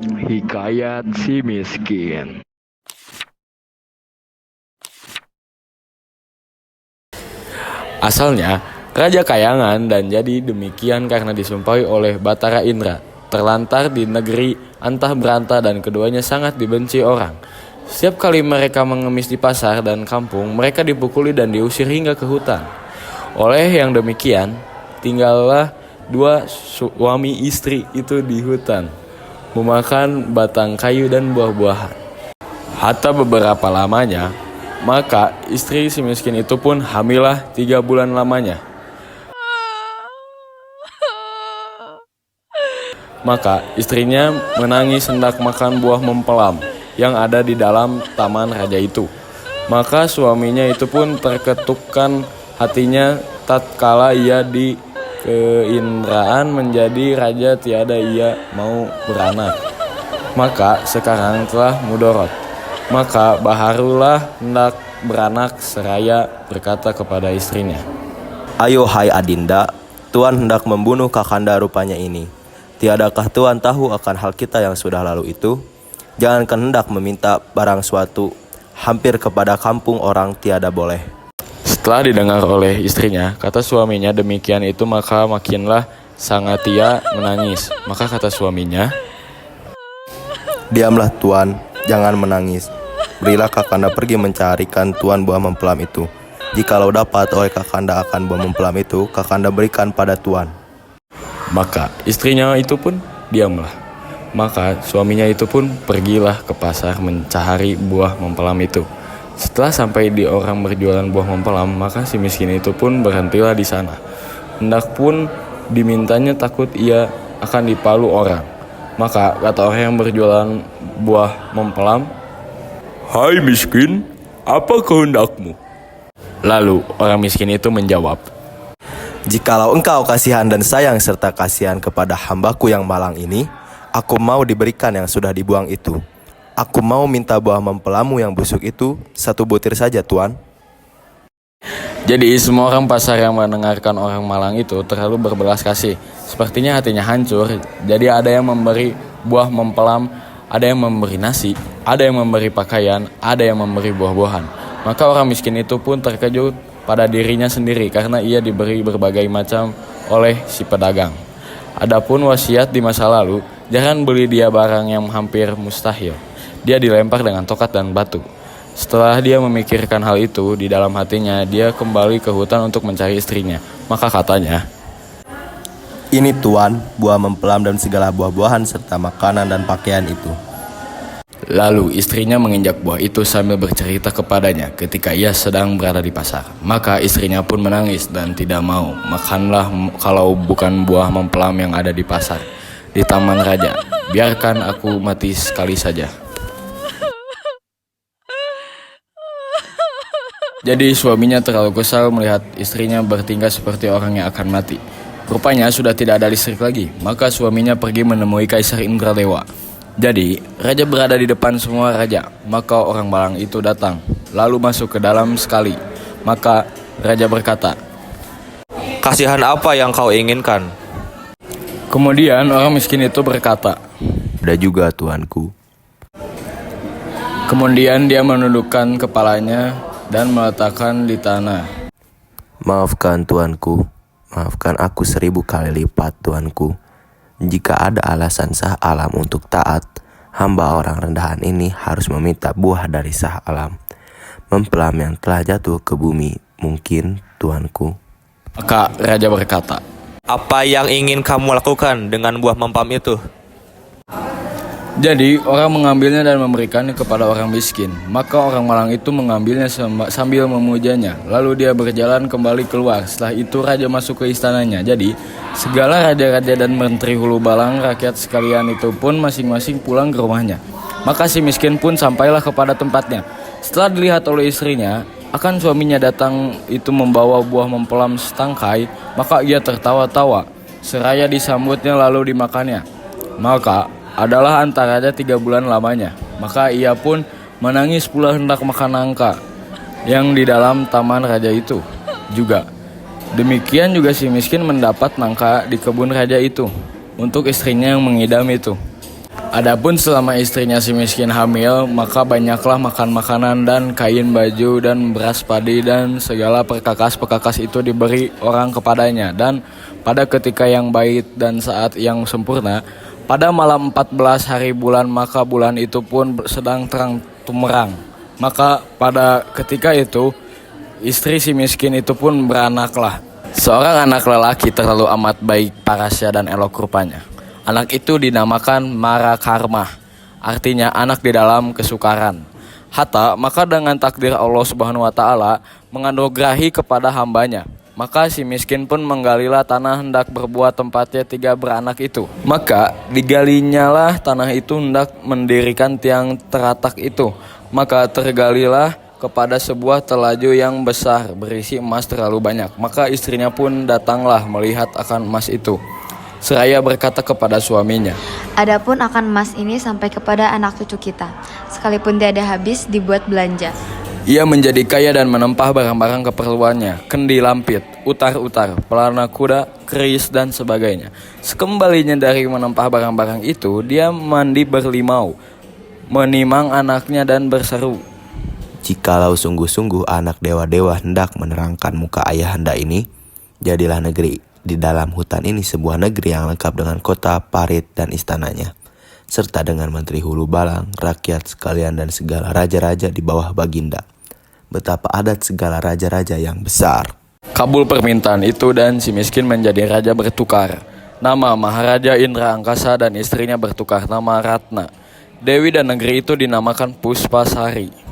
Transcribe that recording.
Hikayat si miskin. Asalnya, Raja Kayangan dan jadi demikian karena disumpahi oleh Batara Indra, terlantar di negeri antah berantah dan keduanya sangat dibenci orang. Setiap kali mereka mengemis di pasar dan kampung, mereka dipukuli dan diusir hingga ke hutan. Oleh yang demikian, tinggallah dua suami istri itu di hutan, memakan batang kayu dan buah-buahan. Hatta beberapa lamanya, maka istri si miskin itu pun hamilah 3 bulan lamanya. Maka istrinya menangis hendak makan buah mempelam yang ada di dalam taman raja itu. Maka suaminya itu pun terketukkan hatinya tatkala ia di keindraan menjadi raja tiada ia mau beranak. Maka sekarang telah mudorot. Maka baharulah hendak beranak seraya berkata kepada istrinya, Ayo hai Adinda, Tuan hendak membunuh Kakanda rupanya ini. Tiadakah Tuan tahu akan hal kita yang sudah lalu itu? Jangankan hendak meminta barang suatu, hampir kepada kampung orang tiada boleh. Setelah didengar oleh istrinya, kata suaminya demikian itu maka makinlah sangat ia menangis. Maka kata suaminya, Diamlah Tuan, jangan menangis. Berilah Kakanda pergi mencarikan Tuan buah mempelam itu. Jikalau dapat oleh Kakanda akan buah mempelam itu, Kakanda berikan pada Tuan. maka istrinya itu pun diamlah. Maka suaminya itu pun pergilah ke pasar mencari buah mempelam itu. Setelah sampai di orang berjualan buah mempelam, maka si miskin itu pun berhentilah di sana. Hendak pun dimintanya takut ia akan dipalu orang. Maka kata orang yang berjualan buah mempelam, "Hai miskin, apa kehendakmu?" Lalu orang miskin itu menjawab, Jikalau engkau kasihan dan sayang serta kasihan kepada hambaku yang malang ini, aku mau diberikan yang sudah dibuang itu. Aku mau minta buah mempelamu yang busuk itu 1 butir saja, Tuan. Jadi semua orang pasar yang mendengarkan orang malang itu terlalu berbelas kasih. Sepertinya hatinya hancur. Jadi ada yang memberi buah mempelam, ada yang memberi nasi, ada yang memberi pakaian, ada yang memberi buah-buahan. Maka orang miskin itu pun terkejut pada dirinya sendiri karena ia diberi berbagai macam oleh si pedagang. Adapun wasiat di masa lalu, jangan beli dia barang yang hampir mustahil. Dia dilempar dengan tokat dan batu. Setelah dia memikirkan hal itu di dalam hatinya, dia kembali ke hutan untuk mencari istrinya. Maka katanya, Ini Tuan, buah mempelam dan segala buah-buahan serta makanan dan pakaian itu. lalu istrinya menginjak buah itu sambil bercerita kepadanya ketika ia sedang berada di pasar. Maka istrinya pun menangis dan tidak mau makanlah kalau bukan buah mempelam yang ada di pasar, di taman raja. Biarkan aku mati sekali saja. Jadi suaminya terlalu kesal melihat istrinya bertingkah seperti orang yang akan mati. Rupanya sudah tidak ada listrik lagi, maka suaminya pergi menemui Kaisar Indralewa. Jadi, raja berada di depan semua raja, maka orang malang itu datang, lalu masuk ke dalam sekali. Maka raja berkata, Kasihan apa yang kau inginkan? kemudian orang miskin itu berkata, Ada juga, Tuanku. kemudian dia menundukkan kepalanya dan meletakkan di tanah. Maafkan Tuanku, maafkan aku 1000 kali lipat, Tuanku. Jika ada alasan sah alam untuk taat, hamba orang rendahan ini harus meminta buah dari sah alam. Mempelam yang telah jatuh ke bumi, mungkin, Tuanku. Maka raja berkata, Apa yang ingin kamu lakukan dengan buah mempam itu? jadi orang mengambilnya dan memberikannya kepada orang miskin. Maka orang malang itu mengambilnya sambil memujanya. Lalu dia berjalan kembali keluar. Setelah itu raja masuk ke istananya. Jadi segala raja-raja dan menteri hulu balang rakyat sekalian itu pun masing-masing pulang ke rumahnya. Maka si miskin pun sampailah kepada tempatnya. Setelah dilihat oleh istrinya, akan suaminya datang itu membawa buah mempelam setangkai. Maka ia tertawa-tawa. Seraya disambutnya lalu dimakannya. Maka adalah antaranya 3 bulan lamanya. Maka ia pun menangis pula hendak makan nangka yang di dalam taman raja itu juga. Demikian juga si miskin mendapat nangka di kebun raja itu untuk istrinya yang mengidam itu. Adapun selama istrinya si miskin hamil, maka banyaklah makan makanan dan kain baju dan beras padi dan segala perkakas-perkakas itu diberi orang kepadanya. Dan pada ketika yang baik dan saat yang sempurna, pada malam 14 hari bulan, maka bulan itu pun sedang terang tumerang. Maka pada ketika itu, istri si miskin itu pun beranaklah. Seorang anak lelaki terlalu amat baik parasnya dan elok rupanya. Anak itu dinamakan Marakarma, artinya anak di dalam kesukaran. Hatta, maka dengan takdir Allah Subhanahu wa taala menganugerahi kepada hambanya. Maka si miskin pun menggalilah tanah hendak berbuat tempatnya 3 beranak itu. Maka digalinyalah tanah itu hendak mendirikan tiang teratak itu. Maka tergalilah kepada sebuah telaju yang besar berisi emas terlalu banyak. Maka istrinya pun datanglah melihat akan emas itu. Seraya berkata kepada suaminya, Adapun akan emas ini sampai kepada anak cucu kita, sekalipun tiada habis dibuat belanja. ia menjadi kaya dan menempah barang-barang keperluannya, kendi lampit, utar-utar, pelana kuda, keris, dan sebagainya. Sekembalinya dari menempah barang-barang itu, dia mandi berlimau, menimang anaknya dan berseru, Jikalau sungguh-sungguh anak dewa-dewa hendak menerangkan muka ayahanda ini, jadilah negeri di dalam hutan ini sebuah negeri yang lengkap dengan kota, parit, dan istananya, serta dengan menteri hulu balang, rakyat sekalian dan segala raja-raja di bawah baginda. Betapa adat segala raja-raja yang besar. kabul permintaan itu dan si miskin menjadi raja bertukar. Nama Maharaja Indra Angkasa dan istrinya bertukar nama Ratna. Dewi dan negeri itu dinamakan Puspasari.